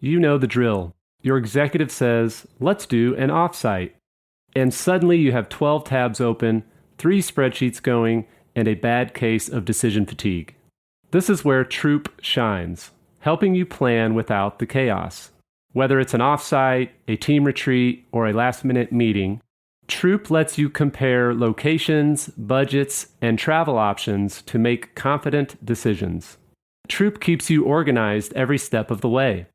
You know the drill. Your executive says, let's do an offsite. And suddenly you have 12 tabs open, 3 spreadsheets going, and a bad case of decision fatigue. This is where Troop shines, helping you plan without the chaos. Whether it's an offsite, a team retreat, or a last-minute meeting, Troop lets you compare locations, budgets, and travel options to make confident decisions. Troop keeps you organized every step of the way.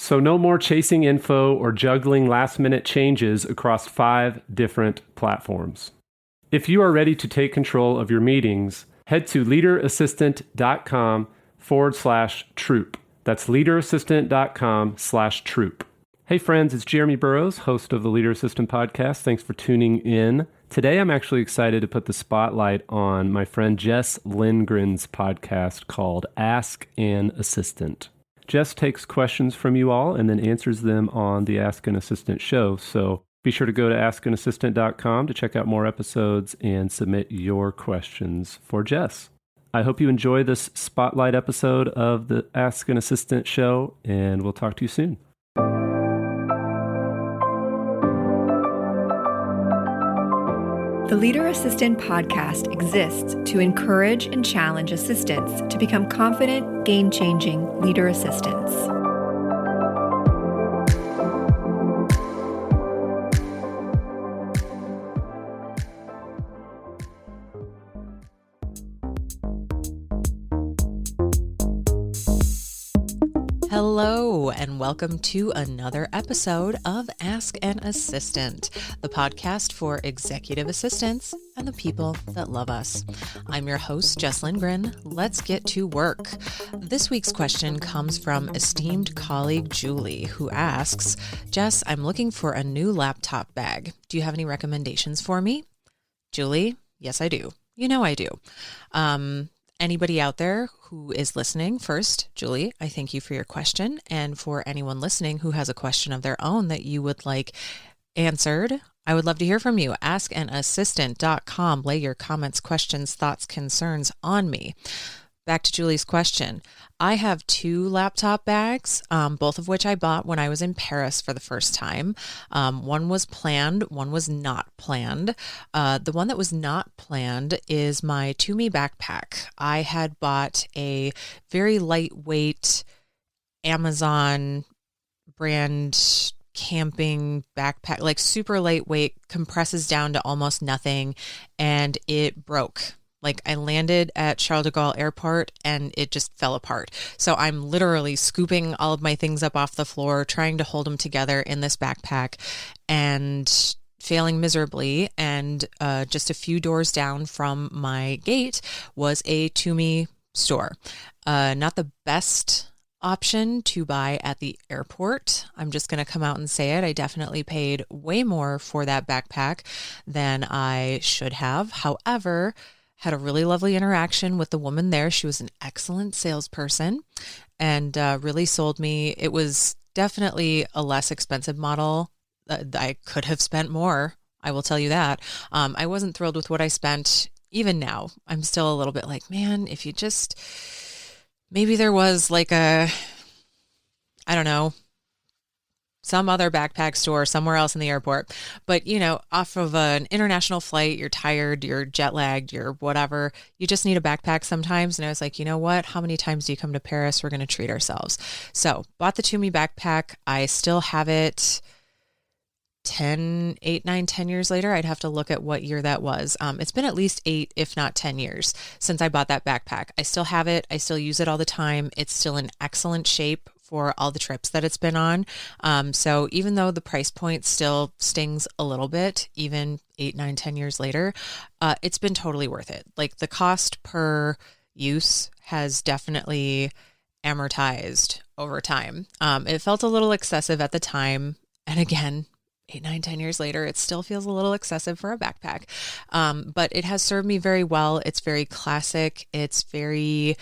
So no more chasing info or juggling last-minute changes across 5 different platforms. If you are ready to take control of your meetings, head to leaderassistant.com/troop. That's leaderassistant.com/troop. Hey friends, it's Jeremy Burrows, host of the Leader Assistant podcast. Thanks for tuning in. Today I'm actually excited to put the spotlight on my friend Jess Lindgren's podcast called Ask an Assistant. Jess takes questions from you all and then answers them on the Ask an Assistant show. So be sure to go to askanassistant.com to check out more episodes and submit your questions for Jess. I hope you enjoy this spotlight episode of the Ask an Assistant show, and we'll talk to you soon. The Leader Assistant podcast exists to encourage and challenge assistants to become confident, game-changing leader assistants. Hello, and welcome to another episode of Ask an Assistant, the podcast for executive assistants and the people that love us. I'm your host, Jess Lindgren. Let's get to work. This week's question comes from esteemed colleague Julie, who asks, Jess, I'm looking for a new laptop bag. Do you have any recommendations for me? Julie, yes, I do. You know I do. Anybody out there who is listening, first, Julie, I thank you for your question. And for anyone listening who has a question of their own that you would like answered, I would love to hear from you. Askanassistant.com. Lay your comments, questions, thoughts, concerns on me. Back to Julie's question. I have 2 laptop bags, both of which I bought when I was in Paris for the first time. One was planned, one was not planned. The one that was not planned is my To-Me backpack. I had bought a very lightweight Amazon brand camping backpack, like super lightweight, compresses down to almost nothing, and it broke. Like I landed at Charles de Gaulle airport and it just fell apart. So I'm literally scooping all of my things up off the floor, trying to hold them together in this backpack and failing miserably. And just a few doors down from my gate was a To-Me store. Not the best option to buy at the airport. I'm just going to come out and say it. I definitely paid way more for that backpack than I should have. However, had a really lovely interaction with the woman there. She was an excellent salesperson and really sold me. It was definitely a less expensive model. I could have spent more. I will tell you that. I wasn't thrilled with what I spent. Even now, I'm still a little bit like, man, if you just, maybe there was like I don't know, some other backpack store somewhere else in the airport. But, you know, off of an international flight, you're tired, you're jet lagged, you're whatever. You just need a backpack sometimes. And I was like, you know what? How many times do you come to Paris? We're going to treat ourselves. So bought the To-Me backpack. I still have it 10 years later. I'd have to look at what year that was. It's been at least 8, if not 10 years since I bought that backpack. I still have it. I still use it all the time. It's still in excellent shape for all the trips that it's been on. So even though the price point still stings a little bit, even 8, 9, 10 years later, it's been totally worth it. Like the cost per use has definitely amortized over time. It felt a little excessive at the time. And again, 8, 9, 10 years later, it still feels a little excessive for a backpack. But it has served me very well. It's very classic. It's very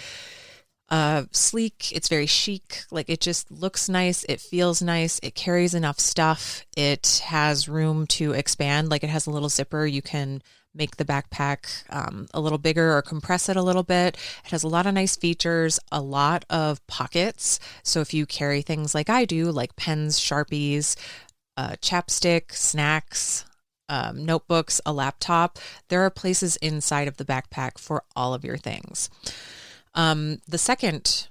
sleek. It's very chic. Like it just looks nice. It feels nice. It carries enough stuff. It has room to expand. Like it has a little zipper. You can make the backpack a little bigger or compress it a little bit. It has a lot of nice features, a lot of pockets. So if you carry things like I do, like pens, Sharpies, chapstick, snacks, notebooks, a laptop, there are places inside of the backpack for all of your things. The second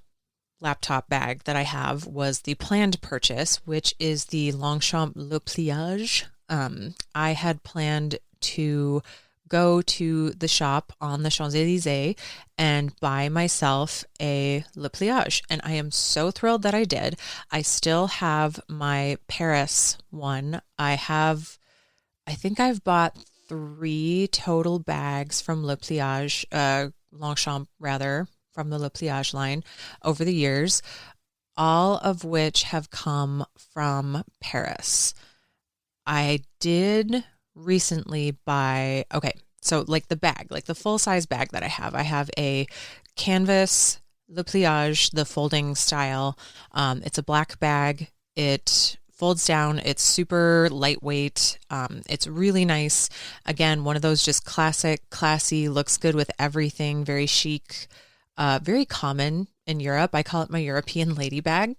laptop bag that I have was the planned purchase, which is the Longchamp Le Pliage. I had planned to go to the shop on the Champs-Élysées and buy myself a Le Pliage. And I am so thrilled that I did. I still have my Paris one. I think I've bought 3 total bags from Le Pliage, Longchamp rather, from the Le Pliage line over the years, all of which have come from Paris. I did recently buy, so like the bag, like the full size bag that I have a canvas Le Pliage, the folding style. It's a black bag. It folds down. It's super lightweight. It's really nice. Again, one of those just classic, classy, looks good with everything, very chic, very common in Europe. I call it my European lady bag.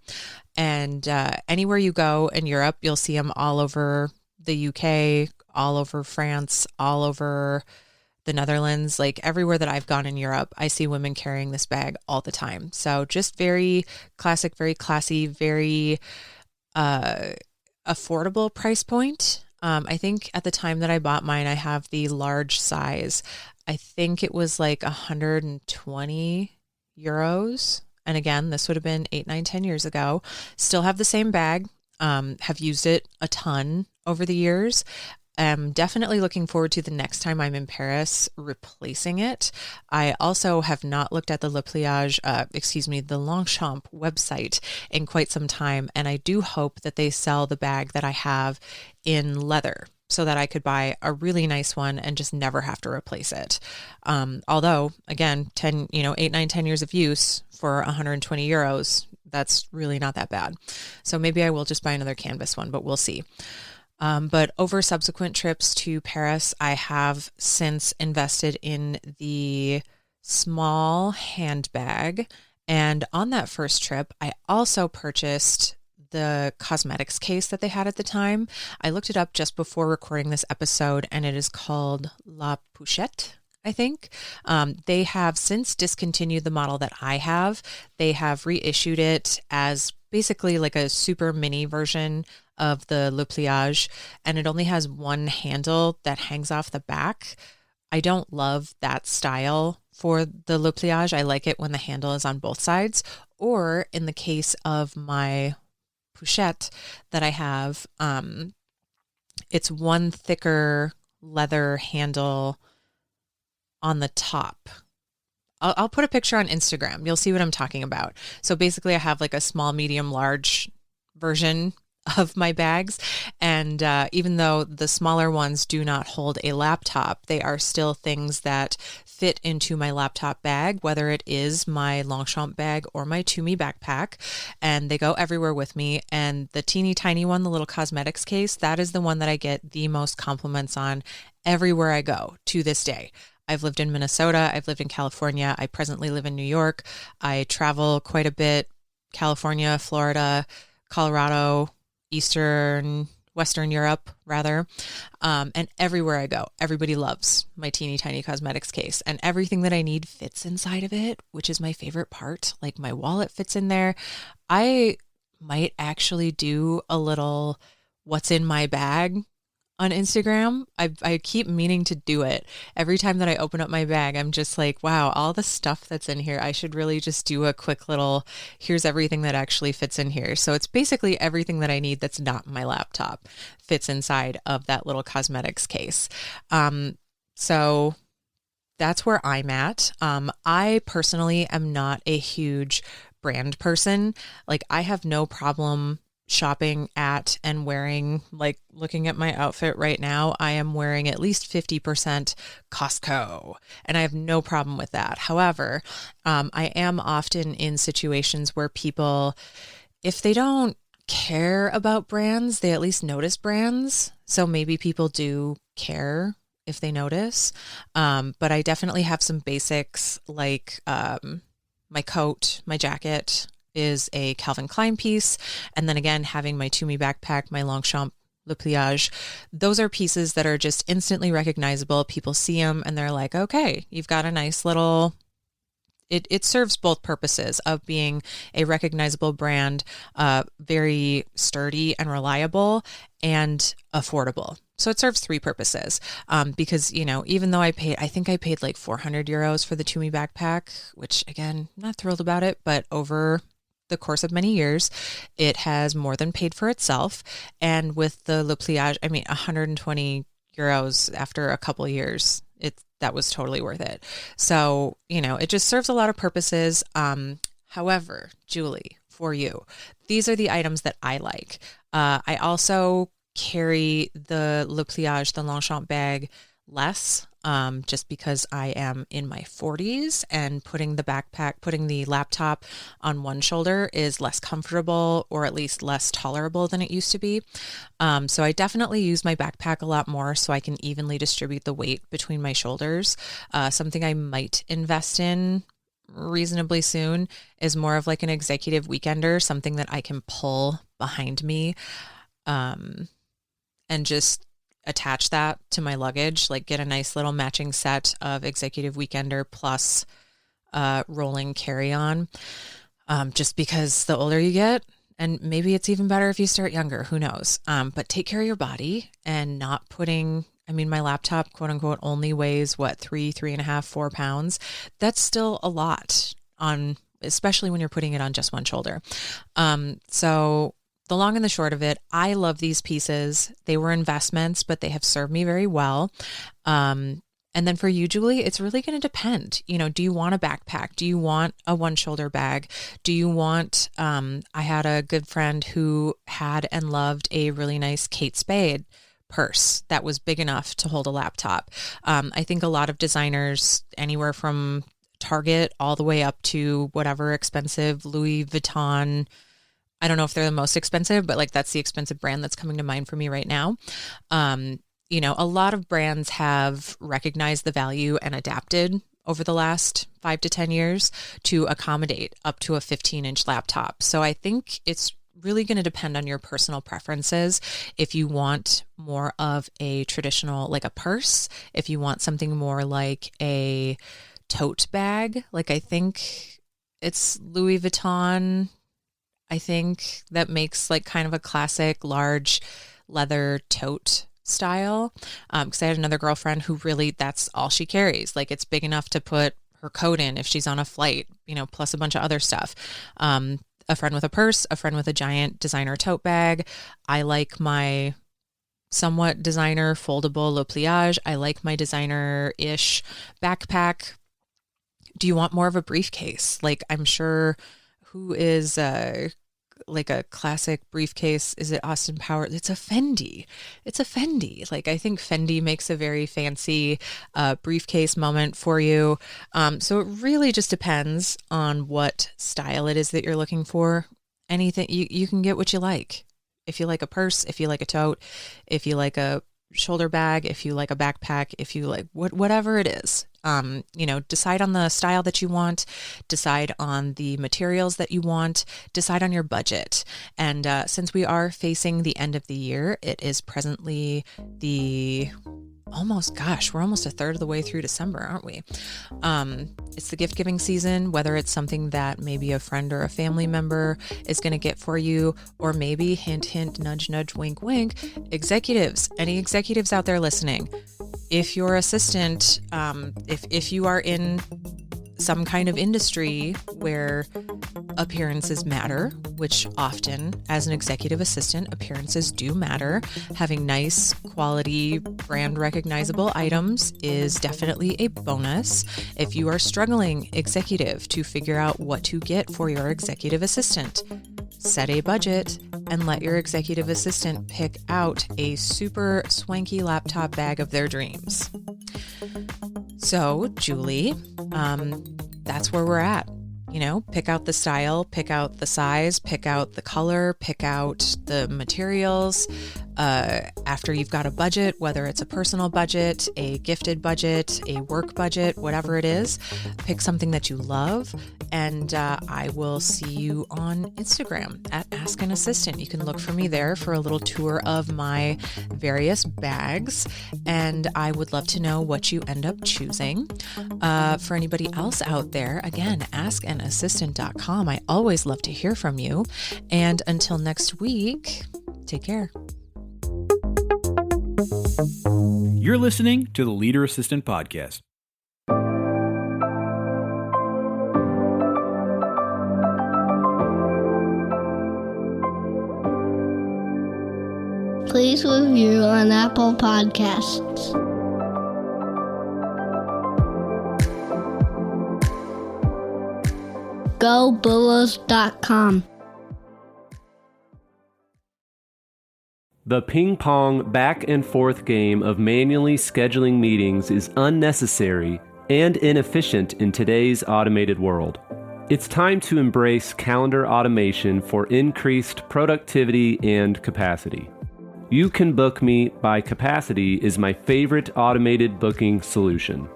And anywhere you go in Europe, you'll see them all over the UK, all over France, all over the Netherlands. Like everywhere that I've gone in Europe, I see women carrying this bag all the time. So just very classic, very classy, very affordable price point. I think at the time that I bought mine, I have the large size. I think it was like 120 euros. And again, this would have been 8, 9, 10 years ago. Still have the same bag. Have used it a ton over the years. I'm definitely looking forward to the next time I'm in Paris replacing it. I also have not looked at the Le Pliage, the Longchamp website in quite some time. And I do hope that they sell the bag that I have in leather so that I could buy a really nice one and just never have to replace it. Although again, 8, 9, 10 years of use for 120 euros, that's really not that bad. So maybe I will just buy another canvas one, but we'll see. But over subsequent trips to Paris, I have since invested in the small handbag. And on that first trip, I also purchased the cosmetics case that they had at the time. I looked it up just before recording this episode, and it is called La Pochette, I think. They have since discontinued the model that I have. They have reissued it as basically like a super mini version of the Le Pliage, and it only has one handle that hangs off the back. I don't love that style for the Le Pliage. I like it when the handle is on both sides, or in the case of my Pochette that I have, it's one thicker leather handle on the top. I'll put a picture on Instagram. You'll see what I'm talking about. So basically I have like a small, medium, large version of my bags. And even though the smaller ones do not hold a laptop, they are still things that fit into my laptop bag, whether it is my Longchamp bag or my Tumi backpack, and they go everywhere with me. And the teeny tiny one, the little cosmetics case, that is the one that I get the most compliments on everywhere I go to this day. I've lived in Minnesota. I've lived in California. I presently live in New York. I travel quite a bit, California, Florida, Colorado, Western Europe, rather. And everywhere I go, everybody loves my teeny tiny cosmetics case, and everything that I need fits inside of it, which is my favorite part. Like my wallet fits in there. I might actually do a little what's in my bag on Instagram. I keep meaning to do it. Every time that I open up my bag, I'm just like, wow, all the stuff that's in here. I should really just do a quick little, here's everything that actually fits in here. So it's basically everything that I need that's not my laptop fits inside of that little cosmetics case. So that's where I'm at. I personally am not a huge brand person. Like I have no problem shopping at and wearing, like looking at my outfit right now, I am wearing at least 50% Costco, and I have no problem with that. However, I am often in situations where people, if they don't care about brands, they at least notice brands. So maybe people do care if they notice. But I definitely have some basics like my coat, my jacket is a Calvin Klein piece. And then again, having my Tumi backpack, my Longchamp Le Pliage, those are pieces that are just instantly recognizable. People see them and they're like, okay, you've got a nice little... It serves both purposes of being a recognizable brand, very sturdy and reliable and affordable. So it serves three purposes, because, even though I think I paid like 400 euros for the Tumi backpack, which again, not thrilled about it, but over the course of many years, it has more than paid for itself. And with the Le Pliage, 120 euros after a couple of years, that was totally worth it. So, it just serves a lot of purposes. However, Julie, for you, these are the items that I like. I also carry the Le Pliage, the Longchamp bag less, just because I am in my 40s and putting the laptop on one shoulder is less comfortable, or at least less tolerable than it used to be. So I definitely use my backpack a lot more so I can evenly distribute the weight between my shoulders. Something I might invest in reasonably soon is more of like an executive weekender, something that I can pull behind me, and just attach that to my luggage, like get a nice little matching set of executive weekender plus rolling carry-on, just because the older you get, and maybe it's even better if you start younger, who knows, but take care of your body and not putting, my laptop, quote unquote, only weighs 3.5, 4 pounds. That's still a lot especially when you're putting it on just one shoulder. So the long and the short of it, I love these pieces. They were investments, but they have served me very well. And then for you, Julie, it's really going to depend. Do you want a backpack? Do you want a one shoulder bag? Do you want, I had a good friend who had and loved a really nice Kate Spade purse that was big enough to hold a laptop. I think a lot of designers, anywhere from Target all the way up to whatever expensive Louis Vuitton, I don't know if they're the most expensive, but like that's the expensive brand that's coming to mind for me right now. A lot of brands have recognized the value and adapted over the last 5 to 10 years to accommodate up to a 15-inch laptop. So I think it's really going to depend on your personal preferences. If you want more of a traditional, like a purse, if you want something more like a tote bag, like I think it's Louis Vuitton, I think, that makes like kind of a classic large leather tote style. Because I had another girlfriend who really, that's all she carries. Like it's big enough to put her coat in if she's on a flight, plus a bunch of other stuff. A friend with a purse, a friend with a giant designer tote bag. I like my somewhat designer foldable Le Pliage. I like my designer-ish backpack. Do you want more of a briefcase? Like I'm sure, who is like a classic briefcase? Is it Austin Powers? It's a Fendi. Like I think Fendi makes a very fancy briefcase moment for you. So it really just depends on what style it is that you're looking for. Anything, you can get what you like. If you like a purse, if you like a tote, if you like a shoulder bag, if you like a backpack, if you like whatever it is, decide on the style that you want, decide on the materials that you want, decide on your budget. And since we are facing the end of the year, it is presently we're almost a third of the way through December, aren't we? It's the gift giving season, whether it's something that maybe a friend or a family member is going to get for you, or maybe hint, hint, nudge, nudge, wink, wink, executives, any executives out there listening, if your assistant, if you are in some kind of industry where appearances matter, which often as an executive assistant, appearances do matter. Having nice quality brand recognizable items is definitely a bonus. If you are struggling, executive, to figure out what to get for your executive assistant, set a budget and let your executive assistant pick out a super swanky laptop bag of their dreams. So, Julie, that's where we're at. Pick out the style, pick out the size, pick out the color, pick out the materials. After you've got a budget, whether it's a personal budget, a gifted budget, a work budget, whatever it is, pick something that you love, and I will see you on Instagram at Ask an Assistant. You can look for me there for a little tour of my various bags, and I would love to know what you end up choosing. For anybody else out there, again, askanassistant.com. I always love to hear from you. And until next week, take care. You're listening to the Leader Assistant Podcast. Please review on Apple Podcasts. GoBulls.com. The ping-pong back-and-forth game of manually scheduling meetings is unnecessary and inefficient in today's automated world. It's time to embrace calendar automation for increased productivity and capacity. You Can Book Me by Capacity is my favorite automated booking solution.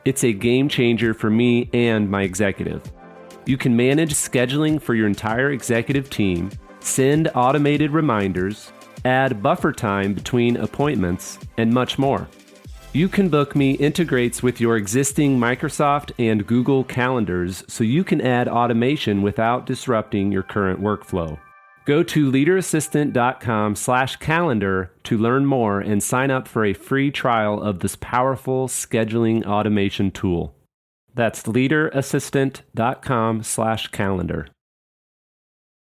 It's a game changer for me and my executive. You can manage scheduling for your entire executive team, send automated reminders, add buffer time between appointments, and much more. You Can Book Me integrates with your existing Microsoft and Google calendars so you can add automation without disrupting your current workflow. Go to leaderassistant.com/calendar to learn more and sign up for a free trial of this powerful scheduling automation tool. That's leaderassistant.com/calendar.